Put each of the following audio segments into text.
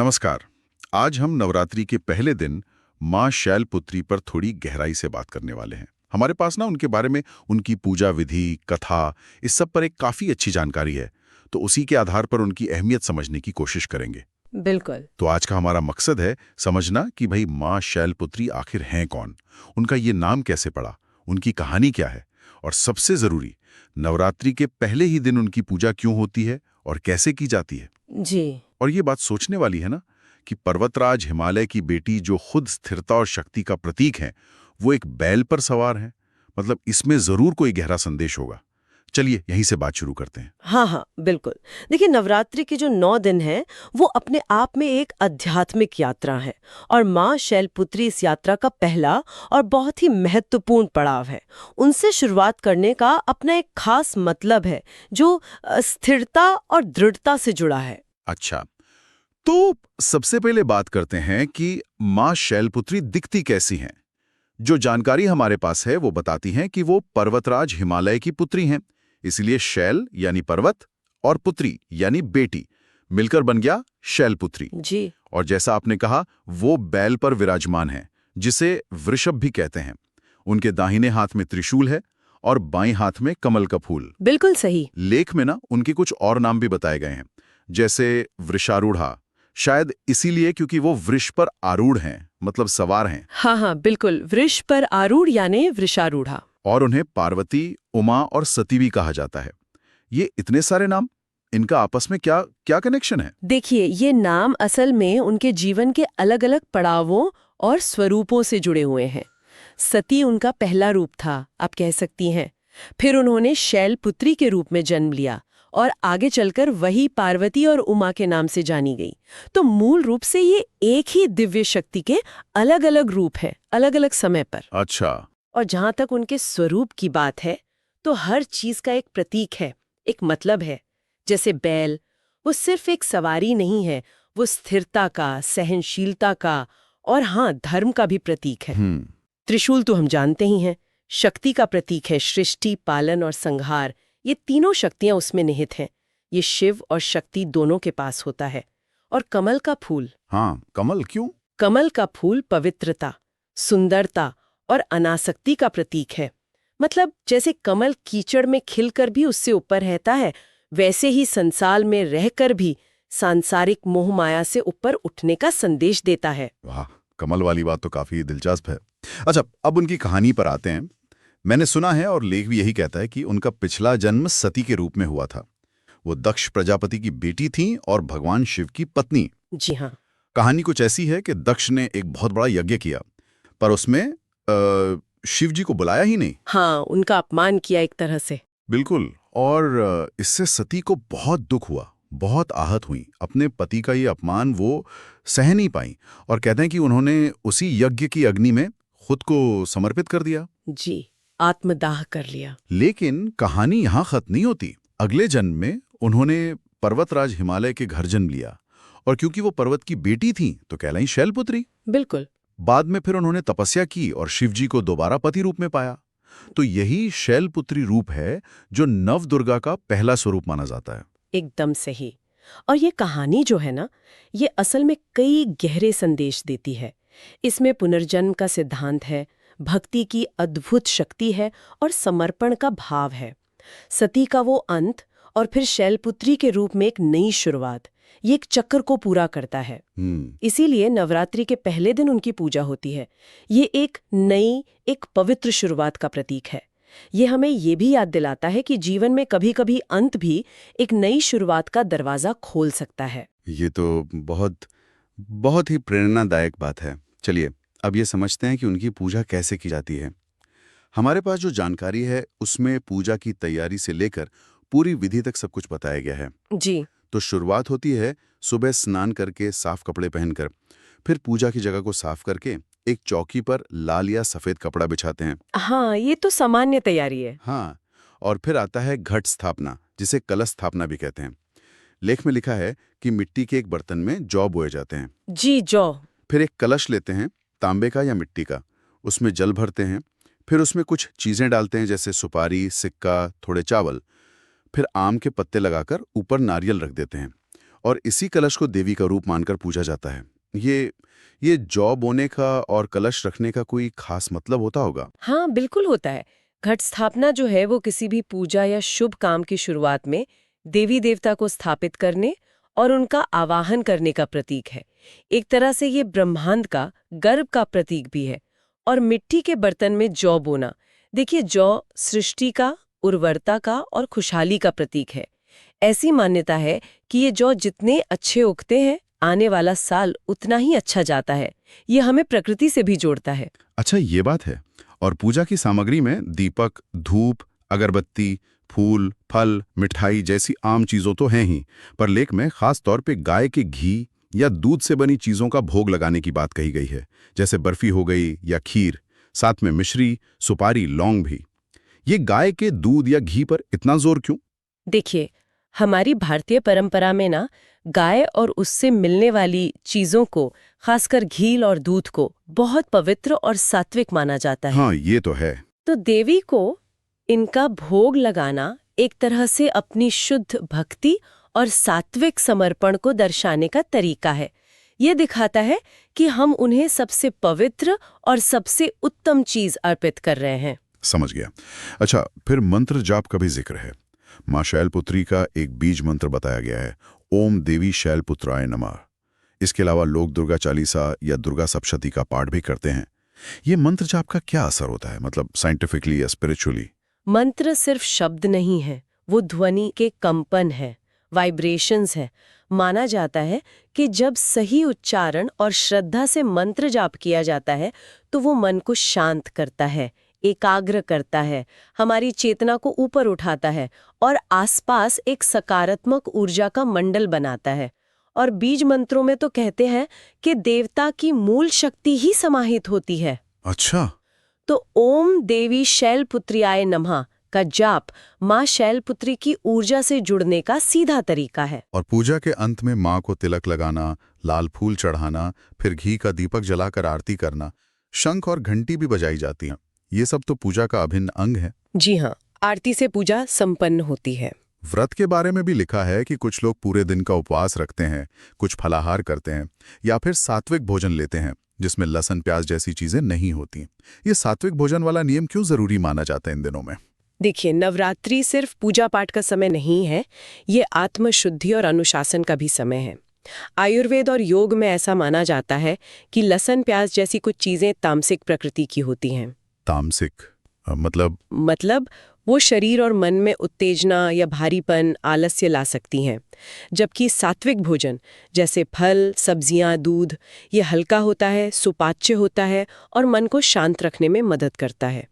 नमस्कार। आज हम नवरात्रि के पहले दिन माँ शैलपुत्री पर थोड़ी गहराई से बात करने वाले हैं। हमारे पास ना उनके बारे में, उनकी पूजा विधि, कथा, इस सब पर एक काफी अच्छी जानकारी है। तो उसी के आधार पर उनकी अहमियत समझने की कोशिश करेंगे। बिल्कुल। तो आज का हमारा मकसद है समझना कि भाई माँ शैलपुत्री आखिर हैं कौन, उनका ये नाम कैसे पड़ा, उनकी कहानी क्या है, और सबसे जरूरी, नवरात्रि के पहले ही दिन उनकी पूजा क्यों होती है और कैसे की जाती है। जी। और ये बात सोचने वाली है ना कि पर्वतराज हिमालय की बेटी जो खुद स्थिरता और शक्ति का प्रतीक है, वो एक बैल पर सवार है। मतलब इसमें जरूर कोई गहरा संदेश होगा। चलिए यहीं से बात शुरू करते हैं। हाँ हाँ, बिल्कुल। देखिए, नवरात्रि के जो 9 दिन हैं वो अपने आप में एक आध्यात्मिक यात्रा है, और माँ शैलपुत्री इस यात्रा का पहला और बहुत ही महत्वपूर्ण पड़ाव है। उनसे शुरुआत करने का अपना एक खास मतलब है जो स्थिरता और दृढ़ता से जुड़ा है। अच्छा, तो सबसे पहले बात करते हैं कि माँ शैलपुत्री दिखती कैसी हैं। जो जानकारी हमारे पास है वो बताती हैं कि वो पर्वतराज हिमालय की पुत्री हैं। इसलिए शैल यानी पर्वत और पुत्री यानी बेटी मिलकर बन गया शैलपुत्री। जी। और जैसा आपने कहा, वो बैल पर विराजमान है, जिसे वृषभ भी कहते हैं। उनके दाहिने हाथ में त्रिशूल है और बाएं हाथ में कमल का फूल। बिल्कुल सही। लेख में ना उनके कुछ और नाम भी बताए गए हैं, जैसे वृषारूढ़ा, शायद इसीलिए क्योंकि वो वृष पर आरूढ़ हैं, मतलब सवार हैं। हाँ हाँ, बिल्कुल, वृष पर आरूढ़ यानी वृषारूढ़ा। और उन्हें पार्वती, उमा और सती भी कहा जाता है। ये इतने सारे नाम, इनका आपस में क्या क्या कनेक्शन है? देखिए, ये नाम असल में उनके जीवन के अलग-अलग पड़ावों और स्वरूपों से जुड़े हुए हैं। सती उनका पहला रूप था, आप कह सकती हैं। फिर उन्होंने शैलपुत्री के रूप में जन्म लिया और आगे चलकर वही पार्वती और उमा के नाम से जानी गई। तो मूल रूप से ये एक ही दिव्य शक्ति के अलग-अलग रूप हैं, अलग-अलग समय पर। अच्छा। और जहां तक उनके स्वरूप की बात है, तो हर चीज का एक प्रतीक है, एक मतलब है। जैसे बैल, वो सिर्फ एक सवारी नहीं है, वो स्थिरता का, सहनशीलता का और हाँ, धर्म का भी प्रतीक है। त्रिशूल तो हम जानते ही हैं, शक्ति का प्रतीक है, सृष्टि, पालन और संहार, ये तीनों शक्तियां उसमें निहित हैं। ये शिव और शक्ति दोनों के पास होता है। और कमल का फूल। हाँ, कमल क्यों? कमल का फूल पवित्रता, सुंदरता और अनासक्ति का प्रतीक है। मतलब जैसे कमल कीचड़ में खिलकर भी उससे ऊपर रहता है, वैसे ही संसार में रहकर भी सांसारिक मोह माया से ऊपर उठने का संदेश देता है। वाह, कमल वाली बात तो काफी दिलचस्प है। अच्छा, अब उनकी कहानी पर आते हैं। मैंने सुना है और लेख भी यही कहता है कि उनका पिछला जन्म सती के रूप में हुआ था। वो दक्ष प्रजापति की बेटी थीं और भगवान शिव की पत्नी। जी हाँ। कहानी कुछ ऐसी है कि दक्ष ने एक बहुत बड़ा यज्ञ किया, पर उसमें शिव जी को बुलाया ही नहीं। हाँ, उनका अपमान किया एक तरह से। बिल्कुल। और इससे सती को बहुत दुख हुआ, बहुत आहत हुई। अपने पति का ये अपमान वो सह नहीं पाई और कहते हैं कि उन्होंने उसी यज्ञ की अग्नि में खुद को समर्पित कर दिया। जी, आत्मदाह कर लिया। लेकिन कहानी यहाँ खत्म नहीं होती। अगले जन्म में उन्होंने पर्वतराज हिमालय के घर जन्म लिया, और क्योंकि वो पर्वत की बेटी थी तो कहलाई शैलपुत्री। बिल्कुल। बाद में फिर उन्होंने तपस्या की और शिवजी को दोबारा पति रूप में पाया। तो यही शैलपुत्री रूप है जो नवदुर्गा का पहला स्वरूप माना जाता है। एकदम सही। और ये कहानी जो है ना, ये असल में कई गहरे संदेश देती है। इसमें पुनर्जन्म का सिद्धांत है, भक्ति की अद्भुत शक्ति है और समर्पण का भाव है। सती का वो अंत और फिर शैलपुत्री के रूप में एक नई शुरुआत, ये एक चक्र को पूरा करता है। इसीलिए नवरात्रि के पहले दिन उनकी पूजा होती है। ये एक नई, एक पवित्र शुरुआत का प्रतीक है। ये हमें ये भी याद दिलाता है कि जीवन में कभी-कभी अंत भी एक नई शुरुआत का दरवाजा खोल सकता है। ये तो बहुत बहुत ही प्रेरणादायक बात है। चलिए अब ये समझते हैं कि उनकी पूजा कैसे की जाती है। हमारे पास जो जानकारी है उसमें पूजा की तैयारी से लेकर पूरी विधि तक सब कुछ बताया गया है। जी। तो शुरुआत होती है सुबह स्नान करके, साफ कपड़े पहनकर। फिर पूजा की जगह को साफ करके एक चौकी पर लाल या सफेद कपड़ा बिछाते हैं। हाँ, ये तो सामान्य तैयारी है। हाँ, और फिर आता है घट स्थापना, जिसे कलश स्थापना भी कहते हैं। लेख में लिखा है कि मिट्टी के एक बर्तन में जौ बोए जाते हैं। जी, जौ। फिर एक कलश लेते हैं, तांबे का या मिट्टी का, उसमें जल भरते हैं। फिर उसमें कुछ चीजें डालते हैं, जैसे सुपारी, सिक्का, थोड़े चावल। फिर आम के पत्ते लगाकर ऊपर नारियल रख देते हैं और इसी कलश को देवी का रूप मानकर पूजा जाता है। ये जौ बोने का और कलश रखने का कोई खास मतलब होता होगा? हाँ, बिल्कुल होता है। घट स्थापना जो है वो किसी भी पूजा या शुभ काम की शुरुआत में देवी देवता को स्थापित करने और उनका आवाहन करने का प्रतीक है। एक तरह से ये ब्रह्मांड का गर्भ का प्रतीक भी है। और मिट्टी के बर्तन में जौ बोना, देखिए जौ सृष्टि का, उर्वरता का और खुशहाली का प्रतीक है। ऐसी मान्यता है कि ये जौ जितने अच्छे उगते हैं, आने वाला साल उतना ही अच्छा जाता है। ये हमें प्रकृति से भी जोड़ता है। अच्छा, ये बात है। और पूजा की सामग्री में दीपक, धूप, अगरबत्ती, फूल, फल, मिठाई जैसी आम चीजों तो हैं ही, पर लेख में खास तौर पे गाय के घी या दूध से बनी चीजों का भोग लगाने की बात कही गई है, जैसे बर्फी हो गई या खीर, साथ में मिश्री, सुपारी, लौंग भी। ये गाय के दूध या घी पर इतना जोर क्यों? देखिए, हमारी भारतीय परंपरा में ना गाय और उससे मिलने वाली चीजों को, खासकर घी और दूध को, बहुत पवित्र और सात्विक माना जाता है। हाँ, ये तो है। तो देवी को इनका भोग लगाना एक तरह से अपनी शुद्ध भक्ति और सात्विक समर्पण को दर्शाने का तरीका है। ये दिखाता है कि हम उन्हें सबसे पवित्र और सबसे उत्तम चीज अर्पित कर रहे हैं। समझ गया। अच्छा, फिर मंत्र जाप का भी जिक्र है। माँ शैलपुत्री का एक बीज मंत्र बताया गया है, ओम देवी शैलपुत्राय नमः। इसके अलावा लोग दुर्गा चालीसा या दुर्गा सप्तशती का पाठ भी करते हैं। ये मंत्र जाप का क्या असर होता है, मतलब साइंटिफिकली या स्पिरिचुअली? मंत्र सिर्फ शब्द नहीं है, वो ध्वनि के कंपन है, वाइब्रेशंस है। माना जाता है कि जब सही उच्चारण और श्रद्धा से मंत्र जाप किया जाता है तो वो मन को शांत करता है, एकाग्र करता है, हमारी चेतना को ऊपर उठाता है और आसपास एक सकारात्मक ऊर्जा का मंडल बनाता है। और बीज मंत्रों में तो कहते हैं कि देवता की मूल शक्ति ही समाहित होती है। अच्छा। तो ओम देवी शैलपुत्र्याय नमः का जाप माँ शैलपुत्री की ऊर्जा से जुड़ने का सीधा तरीका है। और पूजा के अंत में माँ को तिलक लगाना, लाल फूल चढ़ाना, फिर घी का दीपक जलाकर आरती करना, शंख और घंटी भी बजाई जाती हैं। ये सब तो पूजा का अभिन्न अंग है। जी हाँ, आरती से पूजा संपन्न होती है। व्रत के बारे में भी लिखा है कि कुछ लोग पूरे दिन का उपवास रखते हैं, कुछ फलाहार करते हैं या फिर सात्विक भोजन लेते हैं जिसमें लहसुन प्याज जैसी चीजें नहीं होती। ये सात्विक भोजन वाला नियम क्यों जरूरी माना जाता है इन दिनों में? देखिए, नवरात्रि सिर्फ पूजा पाठ का समय नहीं है, ये आत्मशुद्धि और अनुशासन का भी समय है। आयुर्वेद और योग में ऐसा माना जाता है कि लहसुन प्याज जैसी कुछ चीजें तामसिक प्रकृति की होती हैं। तामसिक मतलब वो शरीर और मन में उत्तेजना या भारीपन, आलस्य ला सकती हैं। जबकि सात्विक भोजन जैसे फल, सब्जियां, दूध, ये हल्का होता है, सुपाच्य होता है और मन को शांत रखने में मदद करता है।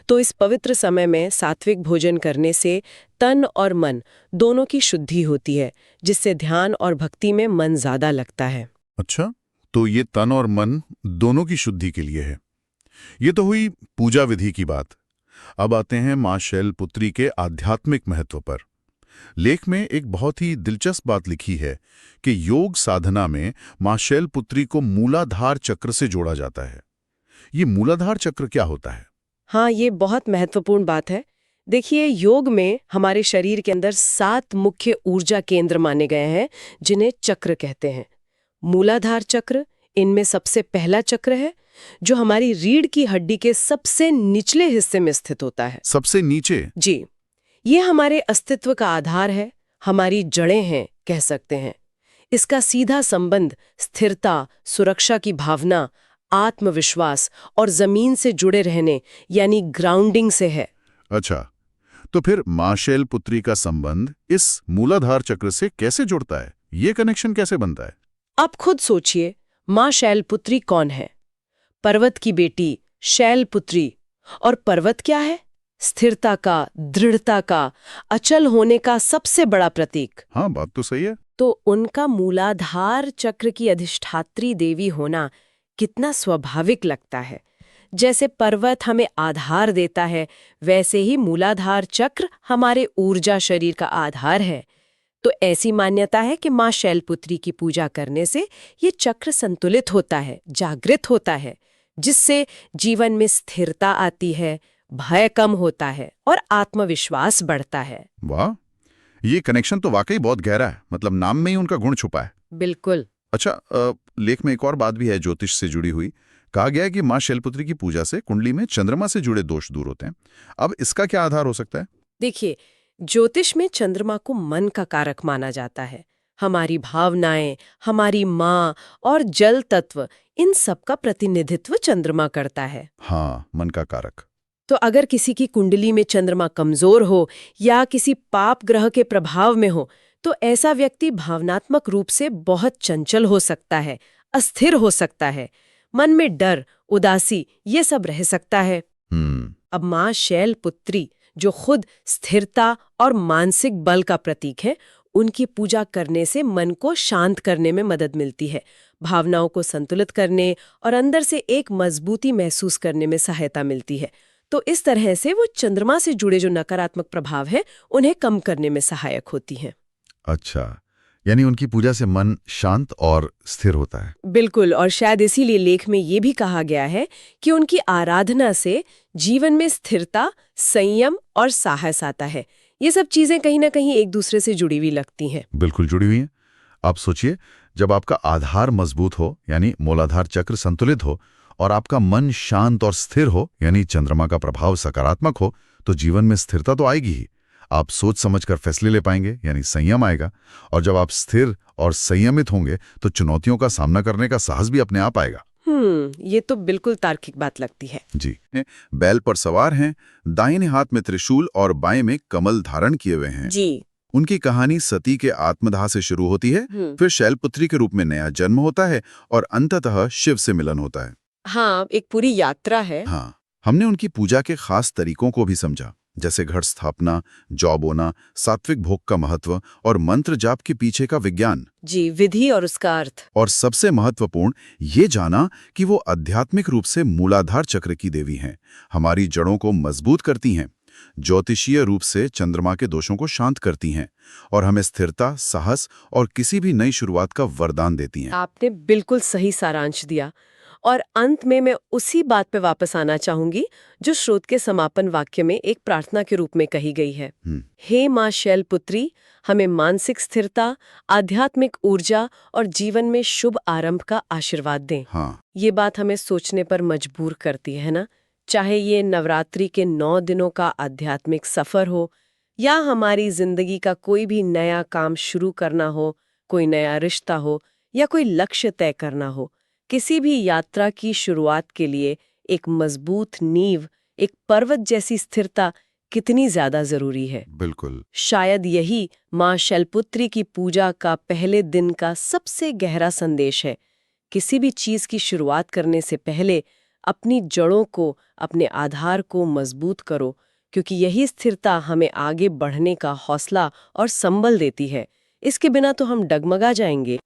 तो इस पवित्र समय में सात्विक भोजन करने से तन और मन दोनों की शुद्धि होती है, जिससे ध्यान और भक्ति में मन ज्यादा लगता है। अच्छा, तो ये तन और मन दोनों की शुद्धि के लिए है। ये तो हुई पूजा विधि की बात। अब आते हैं माँ शैलपुत्री के आध्यात्मिक महत्व पर। लेख में एक बहुत ही दिलचस्प बात लिखी है कि योग साधना में माँ शैलपुत्री को मूलाधार चक्र से जोड़ा जाता है। ये मूलाधार चक्र क्या होता है? हाँ, ये बहुत महत्वपूर्ण बात है। देखिए, योग में हमारे शरीर के अंदर 7 मुख्य ऊर्जा केंद्र माने गए हैं, जिन्हें चक्र कहते हैं। मूलाधार चक्र इनमें सबसे पहला चक्र है, जो हमारी रीढ़ की हड्डी के सबसे निचले हिस्से में स्थित होता है। सबसे नीचे? जी, ये हमारे अस्तित्व का आधार है, हमारी जड़ें हैं कह सकते हैं। इसका सीधा संबंध स्थिरता, सुरक्षा की भावना, आत्मविश्वास और जमीन से जुड़े रहने यानी ग्राउंडिंग से है। अच्छा, तो फिर माँ शैलपुत्री का संबंध इस मूलाधार चक्र से कैसे जुड़ता है? ये कनेक्शन कैसे बनता है? आप खुद सोचिए, माँ शैलपुत्री कौन है? पर्वत की बेटी शैलपुत्री। और पर्वत क्या है? स्थिरता का, दृढ़ता का, अचल होने का सबसे बड़ा प्रतीक। हाँ, बात तो सही है। तो उनका मूलाधार चक्र की अधिष्ठात्री देवी होना कितना स्वाभाविक लगता है। जैसे पर्वत हमें आधार देता है, वैसे ही मूलाधार चक्र हमारे ऊर्जा शरीर का आधार है। तो ऐसी मान्यता है कि माँ शैलपुत्री की पूजा करने से ये चक्र संतुलित होता है, जागृत होता है, जिससे जीवन में स्थिरता आती है, भय कम होता है और आत्मविश्वास बढ़ता है। वाह, ये कनेक्शन तो वाकई बहुत गहरा है, मतलब नाम में ही उनका गुण छुपा है। बिल्कुल। अच्छा, लेख में एक और बात भी है ज्योतिष से जुड़ी हुई। कहा गया है कि माँ शैलपुत्री की पूजा से कुंडली में चंद्रमा से जुड़े दोष दूर होते हैं। अब इसका क्या आधार हो सकता है? देखिए, ज्योतिष में चंद्रमा को मन का कारक माना जाता है। हमारी भावनाएं, हमारी माँ और जल तत्व, इन सब का प्रतिनिधित्व चंद्रमा करता है। हाँ, मन का कारक। तो अगर किसी की कुंडली में चंद्रमा कमजोर हो या किसी पाप ग्रह के प्रभाव में हो, तो ऐसा व्यक्ति भावनात्मक रूप से बहुत चंचल हो सकता है, अस्थिर हो सकता है, मन में डर, उदासी ये सब रह सकता है। अब माँ शैलपुत्री, जो खुद स्थिरता और मानसिक बल का प्रतीक है, उनकी पूजा करने से मन को शांत करने में मदद मिलती है, भावनाओं को संतुलित करने और अंदर से एक मजबूती महसूस करने में सहायता मिलती है। तो इस तरह से वो चंद्रमा से जुड़े जो नकारात्मक प्रभाव हैं, उन्हें कम करने में सहायक होती हैं। अच्छा, यानी उनकी पूजा से मन शांत और स्थिर होता है। बिल्कुल, और शायद इसीलिए लेख में ये भी कहा गया है कि उनकी आराधना से जीवन में स्थिरता, संयम और साहस आता है। ये सब चीजें कहीं ना कहीं एक दूसरे से जुड़ी हुई लगती हैं। बिल्कुल जुड़ी हुई हैं। आप सोचिए, जब आपका आधार मजबूत हो, यानी मूलाधार चक्र संतुलित हो, और आपका मन शांत और स्थिर हो, यानी चंद्रमा का प्रभाव सकारात्मक हो, तो जीवन में स्थिरता तो आएगी ही। आप सोच समझकर फैसले ले पाएंगे, यानी संयम आएगा। और जब आप स्थिर और संयमित होंगे, तो चुनौतियों का सामना करने का साहस भी अपने आप आएगा। ये तो बिल्कुल तार्किक बात लगती है। जी। बैल पर सवार हैं, दाहिने हाथ में त्रिशूल और बाएं में कमल धारण किए हुए हैं। जी। उनकी कहानी सती के आत्मदाह से शुरू होती है, फिर शैलपुत्री के रूप में नया जन्म होता है और अंततः शिव से मिलन होता है। हाँ, एक पूरी यात्रा है। हाँ, हमने उनकी पूजा के खास तरीकों को भी समझा, जैसे घट स्थापना, जौ बोना, सात्विक भोग का महत्व और मंत्र जाप के पीछे का विज्ञान। जी, विधि और उसका अर्थ। और सबसे महत्वपूर्ण ये जाना कि वो आध्यात्मिक रूप से मूलाधार चक्र की देवी हैं, हमारी जड़ों को मजबूत करती हैं, ज्योतिषीय रूप से चंद्रमा के दोषों को शांत करती हैं और हमें स्थिरता, साहस और किसी भी नई शुरुआत का वरदान देती हैं। आपने बिल्कुल सही सारांश दिया। और अंत में मैं उसी बात पे वापस आना चाहूंगी जो स्रोत के समापन वाक्य में एक प्रार्थना के रूप में कही गई है। हे माँ शैलपुत्री, हमें मानसिक स्थिरता, आध्यात्मिक ऊर्जा और जीवन में शुभ आरंभ का आशीर्वाद दें। हाँ, ये बात हमें सोचने पर मजबूर करती है ना। चाहे ये नवरात्रि के 9 दिनों का आध्यात्मिक सफर हो या हमारी जिंदगी का कोई भी नया काम शुरू करना हो, कोई नया रिश्ता हो या कोई लक्ष्य तय करना हो, किसी भी यात्रा की शुरुआत के लिए एक मजबूत नींव, एक पर्वत जैसी स्थिरता कितनी ज्यादा जरूरी है। बिल्कुल। शायद यही माँ शैलपुत्री की पूजा का पहले दिन का सबसे गहरा संदेश है। किसी भी चीज की शुरुआत करने से पहले अपनी जड़ों को, अपने आधार को मजबूत करो, क्योंकि यही स्थिरता हमें आगे बढ़ने का हौसला और संबल देती है। इसके बिना तो हम डगमगा जाएंगे।